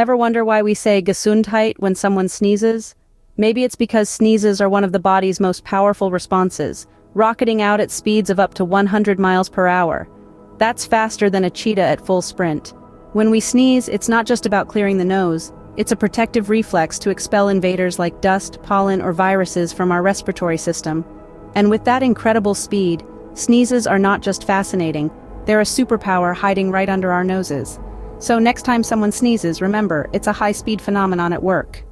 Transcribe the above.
Ever wonder why we say Gesundheit when someone sneezes? Maybe it's because sneezes are one of the body's most powerful responses, rocketing out at speeds of up to 100 miles per hour. That's faster than a cheetah at full sprint. When we sneeze, it's not just about clearing the nose, it's a protective reflex to expel invaders like dust, pollen, or viruses from our respiratory system. And with that incredible speed, sneezes are not just fascinating, they're a superpower hiding right under our noses. So next time someone sneezes, remember, it's a high-speed phenomenon at work.